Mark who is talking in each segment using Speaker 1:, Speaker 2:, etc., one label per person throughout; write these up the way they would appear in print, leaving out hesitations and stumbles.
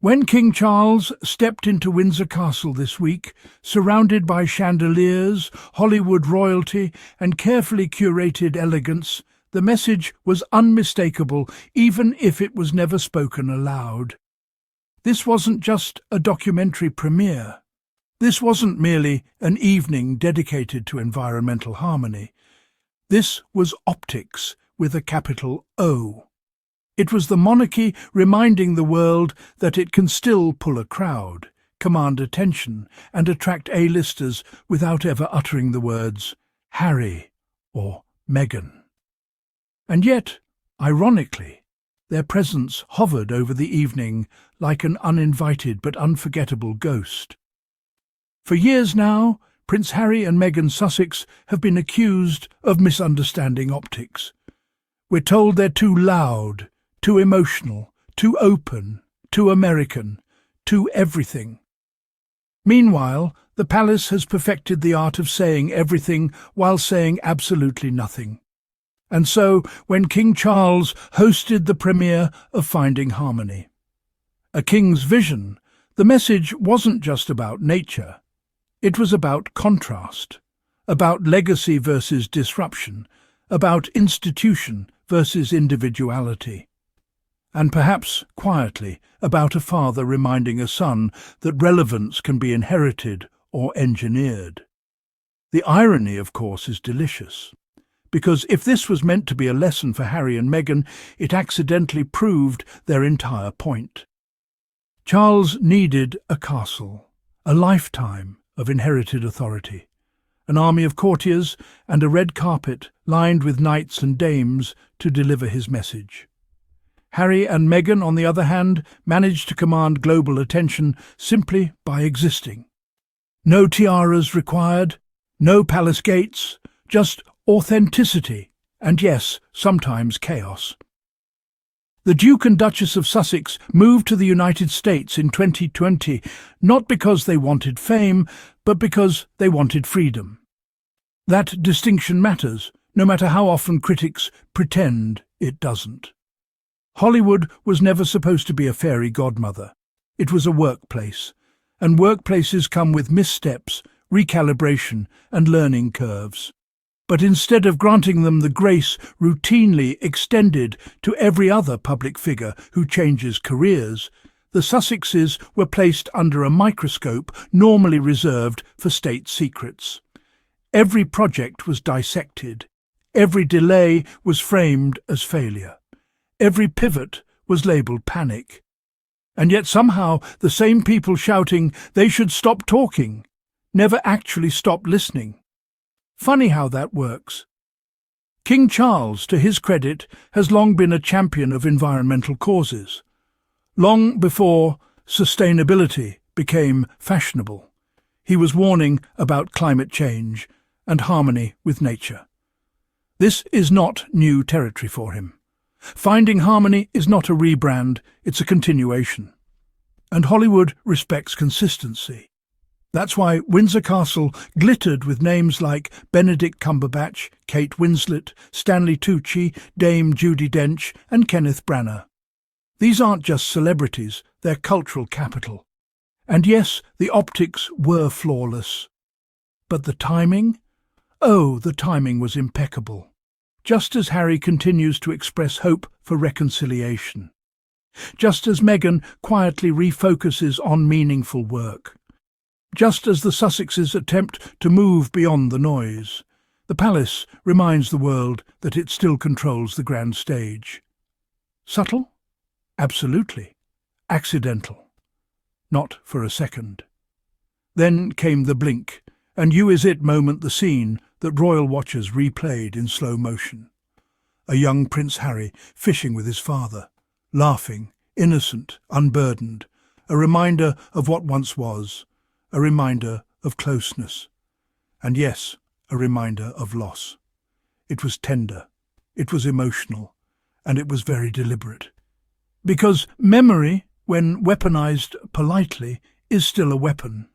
Speaker 1: When King Charles stepped into Windsor Castle this week, surrounded by chandeliers, Hollywood royalty, and carefully curated elegance, the message was unmistakable, even if it was never spoken aloud. This wasn't just a documentary premiere. This wasn't merely an evening dedicated to environmental harmony. This was optics with a capital O. It was the monarchy reminding the world that it can still pull a crowd, command attention, and attract A-listers without ever uttering the words Harry or Meghan. And yet, ironically, their presence hovered over the evening like an uninvited but unforgettable ghost. For years now, Prince Harry and Meghan Sussex have been accused of misunderstanding optics. We're told they're too loud, too emotional, too open, too American, too everything. Meanwhile, the palace has perfected the art of saying everything while saying absolutely nothing. And so, when King Charles hosted the premiere of Finding Harmony, a king's vision, the message wasn't just about nature. It was about contrast, about legacy versus disruption, about institution versus individuality. And perhaps, quietly, about a father reminding a son that relevance can be inherited or engineered. The irony, of course, is delicious, because if this was meant to be a lesson for Harry and Meghan, it accidentally proved their entire point. Charles needed a castle, a lifetime of inherited authority, an army of courtiers, and a red carpet lined with knights and dames to deliver his message. Harry and Meghan, on the other hand, managed to command global attention simply by existing. No tiaras required, no palace gates, just authenticity, and yes, sometimes chaos. The Duke and Duchess of Sussex moved to the United States in 2020, not because they wanted fame, but because they wanted freedom. That distinction matters, no matter how often critics pretend it doesn't. Hollywood was never supposed to be a fairy godmother. It was a workplace, and workplaces come with missteps, recalibration, and learning curves. But instead of granting them the grace routinely extended to every other public figure who changes careers, the Sussexes were placed under a microscope normally reserved for state secrets. Every project was dissected. Every delay was framed as failure. Every pivot was labelled panic. And yet somehow the same people shouting they should stop talking never actually stopped listening. Funny how that works. King Charles, to his credit, has long been a champion of environmental causes. Long before sustainability became fashionable, he was warning about climate change and harmony with nature. This is not new territory for him. Finding Harmony is not a rebrand, it's a continuation. And Hollywood respects consistency. That's why Windsor Castle glittered with names like Benedict Cumberbatch, Kate Winslet, Stanley Tucci, Dame Judi Dench, and Kenneth Branagh. These aren't just celebrities, they're cultural capital. And yes, the optics were flawless. But the timing? Oh, the timing was impeccable. Just as Harry continues to express hope for reconciliation. Just as Meghan quietly refocuses on meaningful work. Just as the Sussexes attempt to move beyond the noise, the palace reminds the world that it still controls the grand stage. Subtle? Absolutely. Accidental. Not for a second. Then came the blink, and you is it moment, the scene that royal watchers replayed in slow motion. A young Prince Harry fishing with his father, laughing, innocent, unburdened, a reminder of what once was, a reminder of closeness, and yes, a reminder of loss. It was tender, it was emotional, and it was very deliberate. Because memory, when weaponized politely, is still a weapon.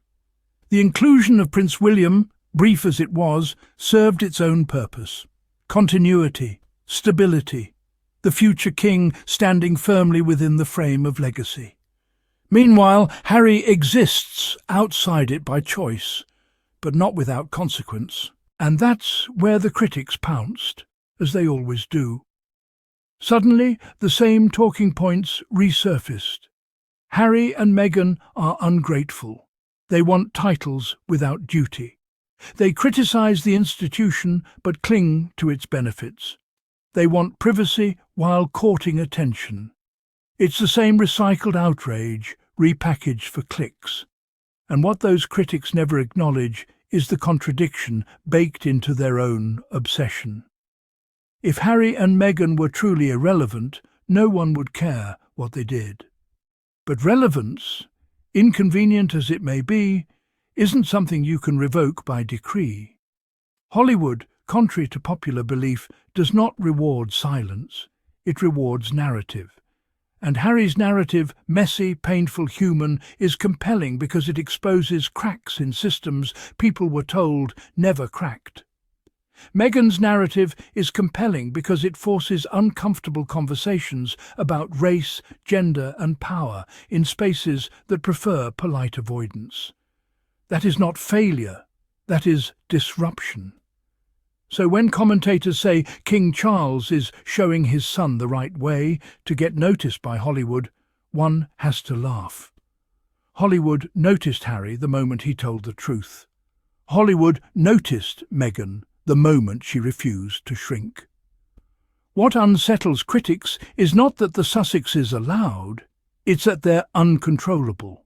Speaker 1: The inclusion of Prince William, brief as it was, served its own purpose. Continuity, stability, the future king standing firmly within the frame of legacy. Meanwhile, Harry exists outside it by choice, but not without consequence. And that's where the critics pounced, as they always do. Suddenly, the same talking points resurfaced. Harry and Meghan are ungrateful. They want titles without duty. They criticise the institution but cling to its benefits. They want privacy while courting attention. It's the same recycled outrage, repackaged for clicks. And what those critics never acknowledge is the contradiction baked into their own obsession. If Harry and Meghan were truly irrelevant, no one would care what they did. But relevance, inconvenient as it may be, isn't something you can revoke by decree. Hollywood, contrary to popular belief, does not reward silence. It rewards narrative. And Harry's narrative, messy, painful, human, is compelling because it exposes cracks in systems people were told never cracked. Meghan's narrative is compelling because it forces uncomfortable conversations about race, gender and power in spaces that prefer polite avoidance. That is not failure, that is disruption. So when commentators say King Charles is showing his son the right way to get noticed by Hollywood, one has to laugh. Hollywood noticed Harry the moment he told the truth. Hollywood noticed Meghan the moment she refused to shrink. What unsettles critics is not that the Sussexes are loud, it's that they're uncontrollable.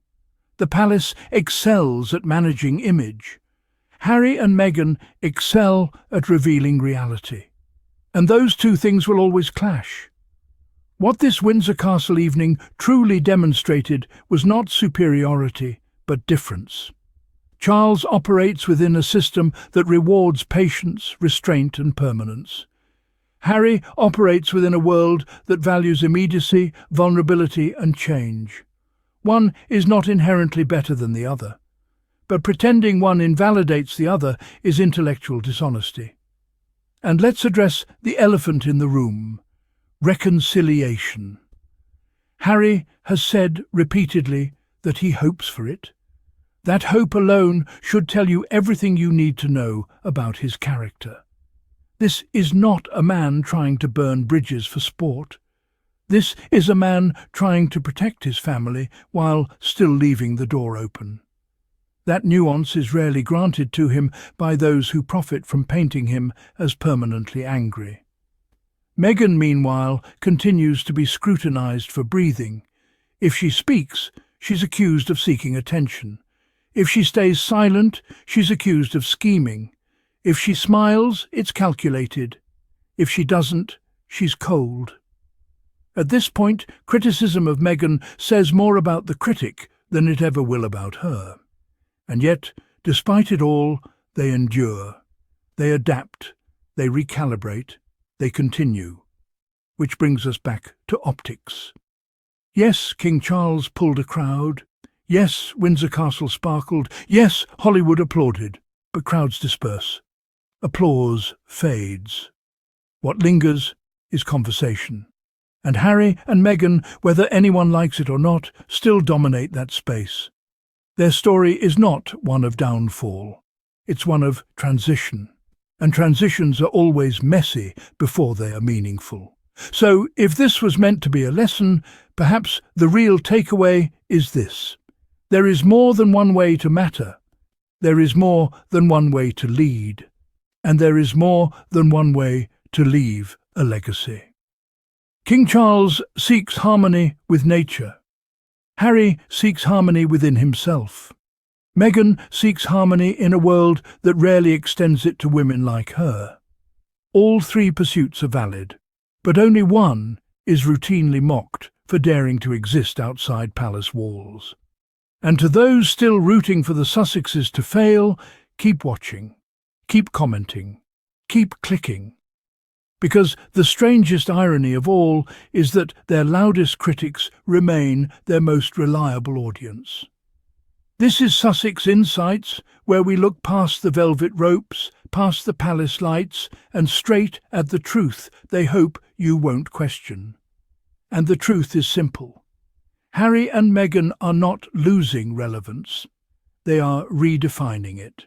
Speaker 1: The palace excels at managing image. Harry and Meghan excel at revealing reality. And those two things will always clash. What this Windsor Castle evening truly demonstrated was not superiority, but difference. Charles operates within a system that rewards patience, restraint and permanence. Harry operates within a world that values immediacy, vulnerability and change. One is not inherently better than the other, but pretending one invalidates the other is intellectual dishonesty. And let's address the elephant in the room: reconciliation. Harry has said repeatedly that he hopes for it. That hope alone should tell you everything you need to know about his character. This is not a man trying to burn bridges for sport. This is a man trying to protect his family while still leaving the door open. That nuance is rarely granted to him by those who profit from painting him as permanently angry. Meghan, meanwhile, continues to be scrutinized for breathing. If she speaks, she's accused of seeking attention. If she stays silent, she's accused of scheming. If she smiles, it's calculated. If she doesn't, she's cold. At this point, criticism of Meghan says more about the critic than it ever will about her. And yet, despite it all, they endure. They adapt. They recalibrate. They continue. Which brings us back to optics. Yes, King Charles pulled a crowd. Yes, Windsor Castle sparkled. Yes, Hollywood applauded. But crowds disperse. Applause fades. What lingers is conversation. And Harry and Meghan, whether anyone likes it or not, still dominate that space. Their story is not one of downfall. It's one of transition. And transitions are always messy before they are meaningful. So, if this was meant to be a lesson, perhaps the real takeaway is this. There is more than one way to matter. There is more than one way to lead. And there is more than one way to leave a legacy. King Charles seeks harmony with nature. Harry seeks harmony within himself. Meghan seeks harmony in a world that rarely extends it to women like her. All three pursuits are valid, but only one is routinely mocked for daring to exist outside palace walls. And to those still rooting for the Sussexes to fail, keep watching, keep commenting, keep clicking. Because the strangest irony of all is that their loudest critics remain their most reliable audience. This is Sussex Insights, where we look past the velvet ropes, past the palace lights, and straight at the truth they hope you won't question. And the truth is simple. Harry and Meghan are not losing relevance. They are redefining it.